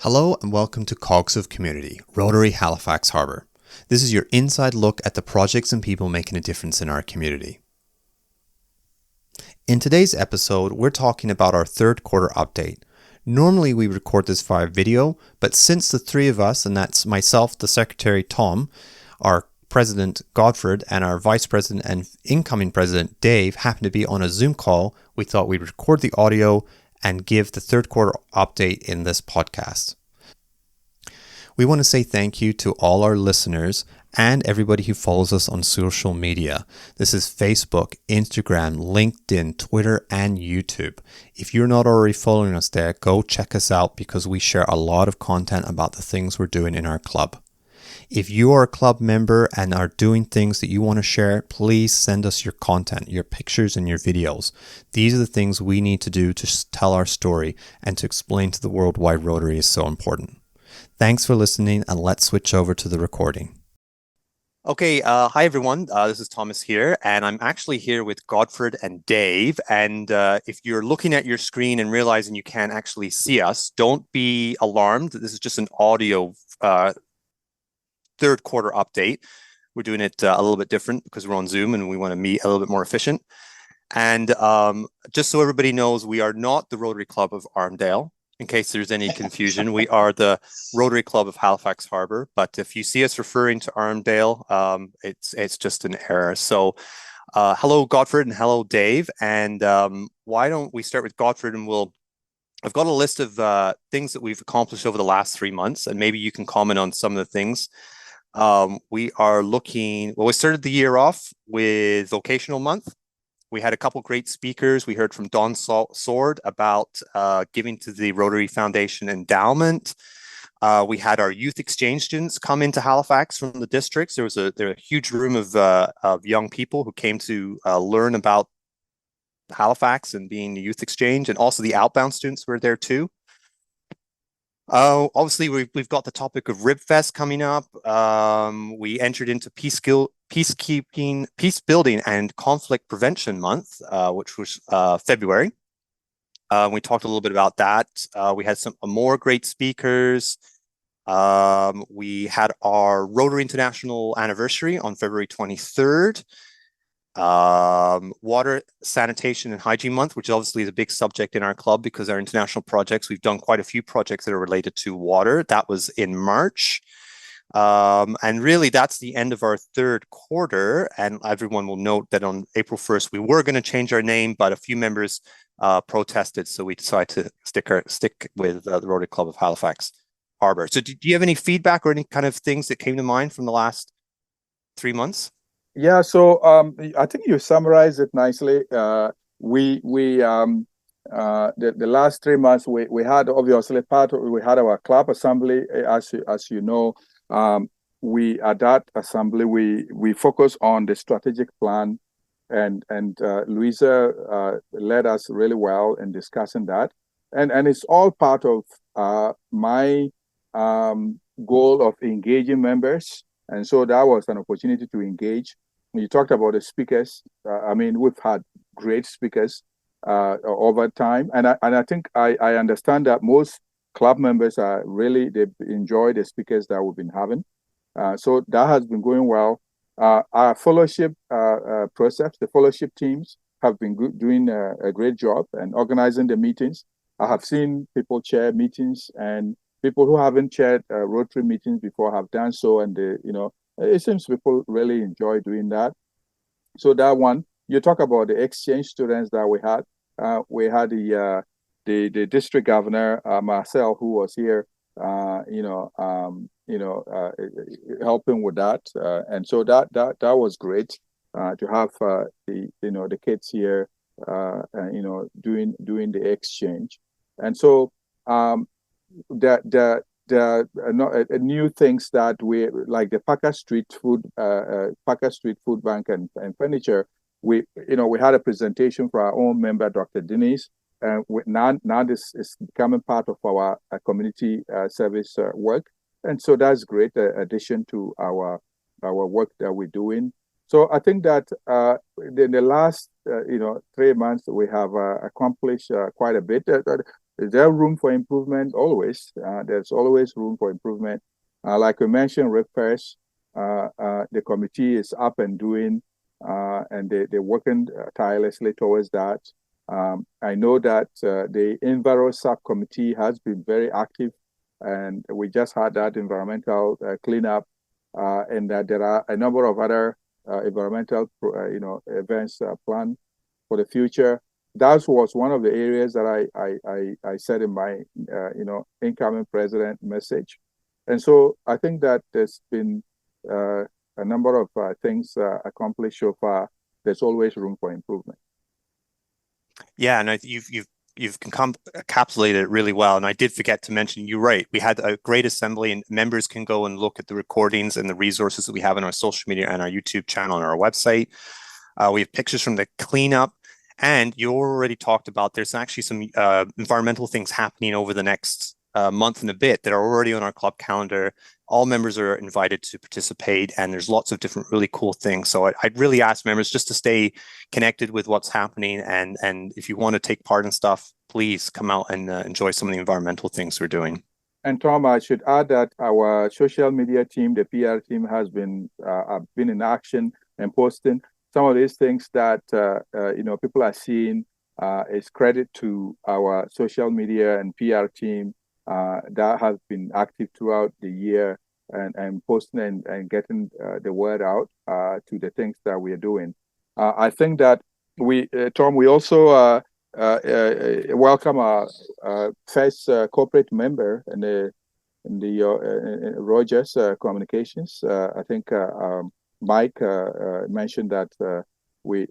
Hello and welcome to Cogs of Community, Rotary Halifax Harbour. This is your inside look at the projects and people making a difference in our community. In today's episode, we're talking about our third quarter update. Normally we record this via video, but since the three of us, and that's myself, the Secretary Tom, our President Godfred, and our Vice President and incoming President Dave happen to be on a Zoom call, we thought we'd record the audio and give the third quarter update in this podcast. We want to say thank you to all our listeners and everybody who follows us on social media. This is Facebook, Instagram, LinkedIn, Twitter, and YouTube. If you're not already following us there, go check us out because we share a lot of content about the things we're doing in our club. If you are a club member and are doing things that you want to share, please send us your content, your pictures and your videos. These are the things we need to do to tell our story and to explain to the world why Rotary is so important. Thanks for listening, and let's switch over to the recording. Okay, hi everyone. This is Thomas here, and I'm actually here with Godfred and Dave. And if you're looking at your screen and realizing you can't actually see us, don't be alarmed. This is just an audio third quarter update. We're doing it a little bit different because we're on Zoom and we want to meet a little bit more efficient. And just so everybody knows, we are not the Rotary Club of Armdale. In case there's any confusion, we are the Rotary Club of Halifax Harbour. But if you see us referring to Armdale, it's just an error. So hello, Godfred, and hello, Dave. And why don't we start with Godfred, and I've got a list of things that we've accomplished over the last 3 months, and maybe you can comment on some of the things. We started the year off with Vocational Month. We had a couple great speakers. We heard from Don Sword about giving to the Rotary Foundation Endowment. We had our youth exchange students come into Halifax from the districts. There was a huge room of young people who came to learn about Halifax and being the youth exchange, and also the outbound students were there too. Obviously, we've got the topic of RibFest coming up. We entered into peacekeeping, peace building, and conflict prevention month, which was February. We talked a little bit about that. We had some more great speakers. We had our Rotary International anniversary on February 23rd. Water, sanitation, and hygiene month, which obviously is a big subject in our club because our international projects, we've done quite a few projects that are related to water. That was in March. And really that's the end of our third quarter. And everyone will note that on April 1st, we were going to change our name, but a few members protested. So we decided to stick with the Rotary Club of Halifax Harbour. So do you have any feedback or any kind of things that came to mind from the last 3 months? Yeah, so I think you summarized it nicely. The last 3 months we had obviously we had our club assembly, as you know. We at that assembly we focus on the strategic plan, and Louisa led us really well in discussing that, and it's all part of my goal of engaging members. And so that was an opportunity to engage. You talked about the speakers. We've had great speakers over time, and I think I understand that most club members they enjoy the speakers that we've been having. So that has been going well. Our fellowship process, the fellowship teams have been doing a great job and organizing the meetings. I have seen people chair meetings, and people who haven't chaired Rotary meetings before have done so, and it seems people really enjoy doing that. So that one, you talk about the exchange students that we had. We had the district governor Marcel, who was here, helping with that, and so that was great to have the kids here, doing the exchange, and so the new things that we like, the Parker Street Food Bank and Furniture. We had a presentation for our own member, Dr. Denise, and now this is becoming part of our community service work, and so that's great addition to our work that we're doing. So I think that in the last 3 months we have accomplished quite a bit. Is there room for improvement? Always. There's always room for improvement. Like we mentioned, repairs, the committee is up and doing, and they're working tirelessly towards that. I know that the Enviro subcommittee has been very active, and we just had that environmental cleanup, and that there are a number of other environmental, events planned for the future. That was one of the areas that I said in my incoming president message, and so I think that there's been a number of things accomplished so far. There's always room for improvement. Yeah, and you've encapsulated it really well. And I did forget to mention, you're right. We had a great assembly, and members can go and look at the recordings and the resources that we have on our social media and our YouTube channel and our website. We have pictures from the cleanup. And you already talked about there's actually some environmental things happening over the next month and a bit that are already on our club calendar. All members are invited to participate, and there's lots of different really cool things. So I'd really ask members just to stay connected with what's happening. And if you want to take part in stuff, please come out and enjoy some of the environmental things we're doing. And Tom, I should add that our social media team, the PR team, has been in action and posting some of these things that people are seeing. Is credit to our social media and PR team that have been active throughout the year and posting and getting the word out to the things that we are doing. I think that Tom, we also welcome our first corporate member in the Rogers Communications. I think Mike mentioned that we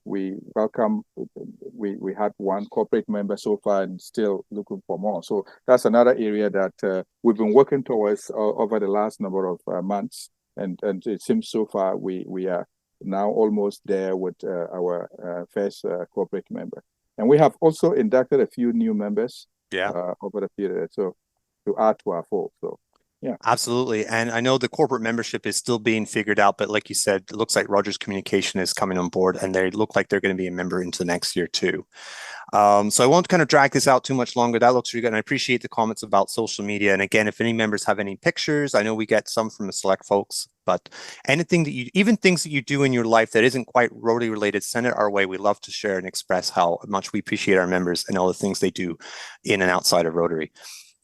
welcome. We had one corporate member so far, and still looking for more. So that's another area that we've been working towards over the last number of months, and it seems so far we are now almost there with our first corporate member, and we have also inducted a few new members. Over the period, so to add to our fold. So. Yeah, absolutely. And I know the corporate membership is still being figured out, but like you said, it looks like Rogers Communication is coming on board, and they look like they're going to be a member into the next year too. So I won't kind of drag this out too much longer. That looks really good. And I appreciate the comments about social media. And again, if any members have any pictures, I know we get some from the select folks, but anything that even things that you do in your life that isn't quite Rotary related, send it our way. We love to share and express how much we appreciate our members and all the things they do in and outside of Rotary.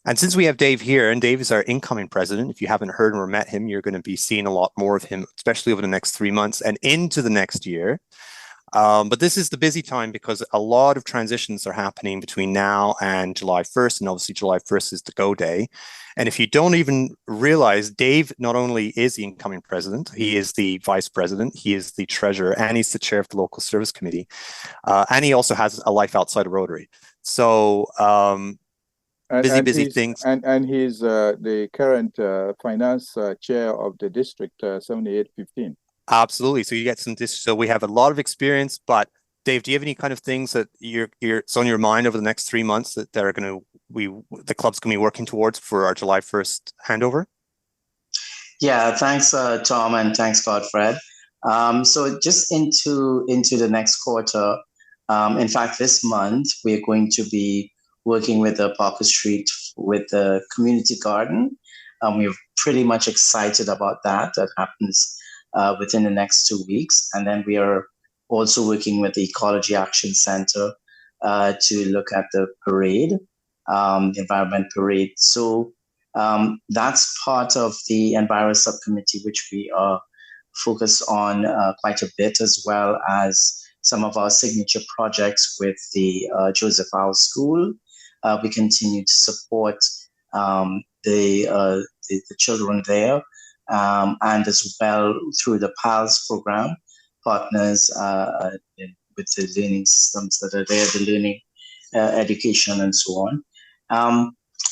And since we have Dave here, and Dave is our incoming president, if you haven't heard or met him, you're going to be seeing a lot more of him, especially over the next 3 months and into the next year. But this is the busy time because a lot of transitions are happening between now and July 1st. And obviously July 1st is the go day. And if you don't even realize, Dave not only is the incoming president, he is the vice president, he is the treasurer, and he's the chair of the local service committee. And he also has a life outside of Rotary. So busy things. And he's the current finance chair of the district 7815. Absolutely. So you get so we have a lot of experience, but Dave, do you have any kind of things that it's on your mind over the next 3 months that they're going to the club's going to be working towards for our July 1st handover? Yeah, thanks, Tom, and thanks, Godfred. So just into the next quarter, in fact, this month we're going to be working with the Parker Street with the community garden. We're pretty much excited about that. That happens within the next 2 weeks. And then we are also working with the Ecology Action Center to look at the parade, the environment parade. So that's part of the Enviro Subcommittee, which we are focused on quite a bit, as well as some of our signature projects with the Joseph House School. We continue to support the children there, and as well through the PALS program, partners with the learning systems that are there, the learning education and so on.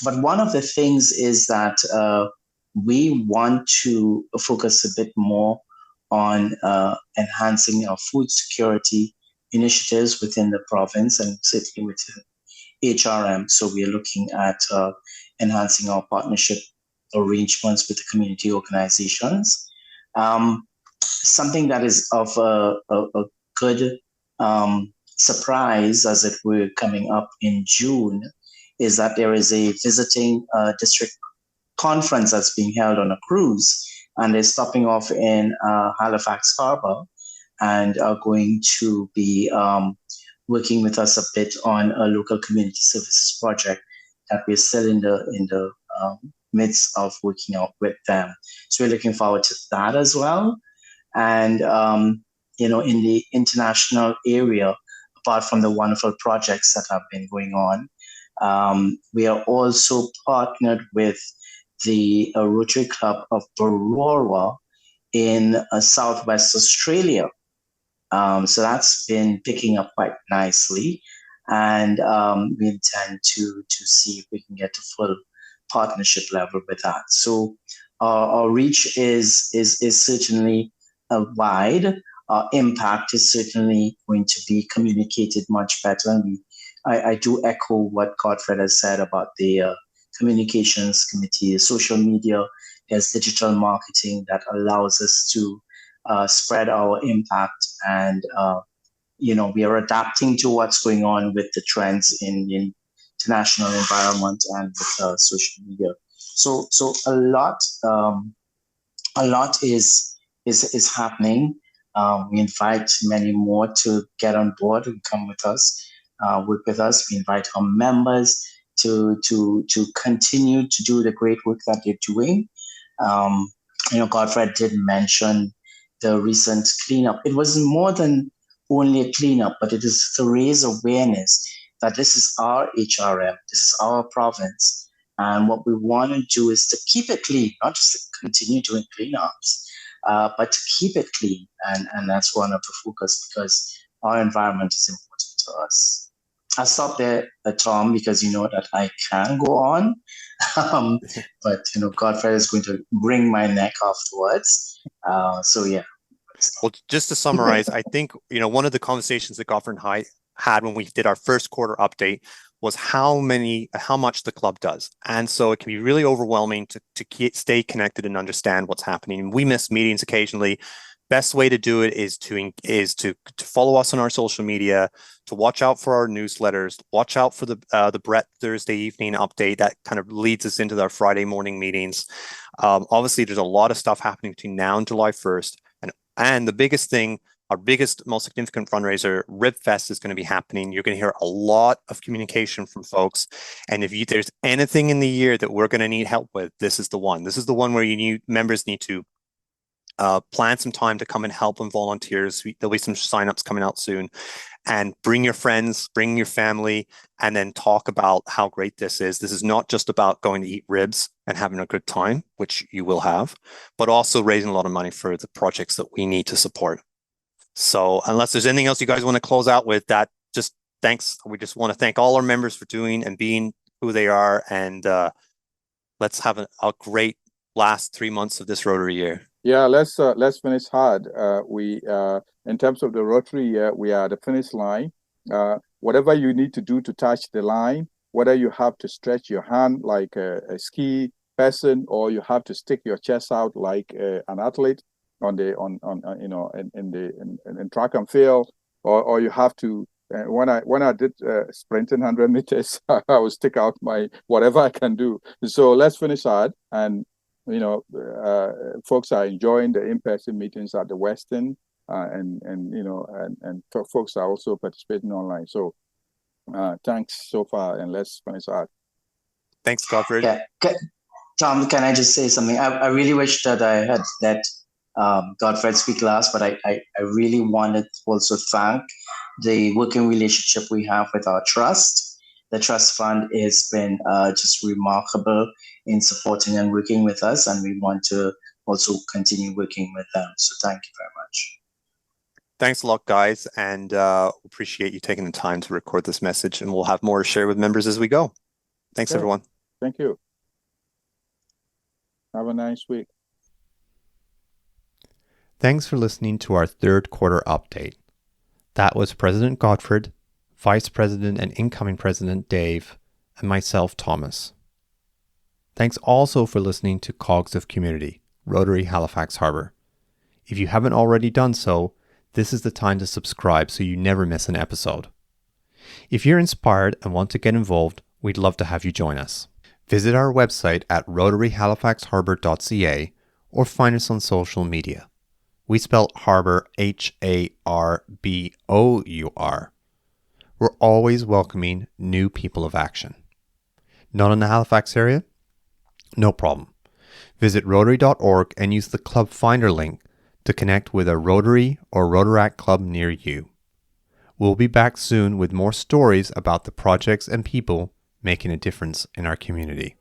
But one of the things is that we want to focus a bit more on enhancing our food security initiatives within the province and certainly within HRM. So we are looking at enhancing our partnership arrangements with the community organizations. Something that is of a good surprise, as it were, coming up in June, is that there is a visiting district conference that's being held on a cruise, and they're stopping off in Halifax Harbour and are going to be working with us a bit on a local community services project that we're still in the midst of working out with them. So we're looking forward to that as well. And in the international area, apart from the wonderful projects that have been going on, we are also partnered with the Rotary Club of Baroora in Southwest Australia. So that's been picking up quite nicely, and we intend to see if we can get to full partnership level with that. So our reach is certainly wide. Our impact is certainly going to be communicated much better, and I do echo what Godfred has said about the communications committee, social media. There's digital marketing that allows us to spread our impact, and we are adapting to what's going on with the trends in the international environment and with social media. So a lot is happening. We invite many more to get on board and come with us, work with us. We invite our members to continue to do the great work that they're doing. Godfred did mention the recent cleanup. It was more than only a cleanup, but it is to raise awareness that this is our HRM, this is our province. And what we want to do is to keep it clean, not just to continue doing cleanups, but to keep it clean. And that's one of the focus, because our environment is important to us. I'll stop there, Tom, because you know that I can go on. But Godfred is going to wring my neck afterwards. So yeah. Well, just to summarize, I think one of the conversations that Godfred and I had when we did our first quarter update was how much the club does, and so it can be really overwhelming to stay connected and understand what's happening. We miss meetings occasionally. Best way to do it is to follow us on our social media, to watch out for our newsletters, watch out for the Brett Thursday evening update that kind of leads us into our Friday morning meetings. Obviously, there's a lot of stuff happening between now and July 1st, and the biggest thing, our biggest, most significant fundraiser, Rib Fest, is going to be happening. You're going to hear a lot of communication from folks, and if there's anything in the year that we're going to need help with, this is the one. This is the one where members need to plan some time to come and help and volunteer. There'll be some signups coming out soon, and bring your friends, bring your family, and then talk about how great this is. This is not just about going to eat ribs and having a good time, which you will have, but also raising a lot of money for the projects that we need to support. So unless there's anything else you guys want to close out with, that just thanks. We just want to thank all our members for doing and being who they are, and let's have a great last 3 months of this Rotary year. Yeah, let's finish hard. We in terms of the Rotary year, we are at the finish line. Whatever you need to do to touch the line, whether you have to stretch your hand like a ski person, or you have to stick your chest out like an athlete in track and field, or you have to. When I did sprinting 100 meters, I would stick out my whatever I can do. So let's finish hard, and folks are enjoying the in-person meetings at the Westin, and folks are also participating online. So thanks so far, and let's finish hard. Thanks, Godfred. Yeah. Tom, can I just say something? I really wish that I had let Godfred speak last, but I really wanted to also thank the working relationship we have with our trust. The trust fund has been just remarkable in supporting and working with us, and we want to also continue working with them. So thank you very much. Thanks a lot, guys, and appreciate you taking the time to record this message, and we'll have more to share with members as we go. Thanks, everyone. Thank you. Have a nice week. Thanks for listening to our third quarter update. That was President Godfred, Vice President and incoming President Dav, and myself, Thomas. Thanks also for listening to Cogs of Community, Rotary Halifax Harbour. If you haven't already done so, this is the time to subscribe so you never miss an episode. If you're inspired and want to get involved, We'd love to have you join us. Visit our website at rotaryhalifaxharbour.ca or find us on social media. We spell Harbour Harbour. We're always welcoming new people of action. Not in the Halifax area? No problem. Visit Rotary.org and use the Club Finder link to connect with a Rotary or Rotaract club near you. We'll be back soon with more stories about the projects and people making a difference in our community.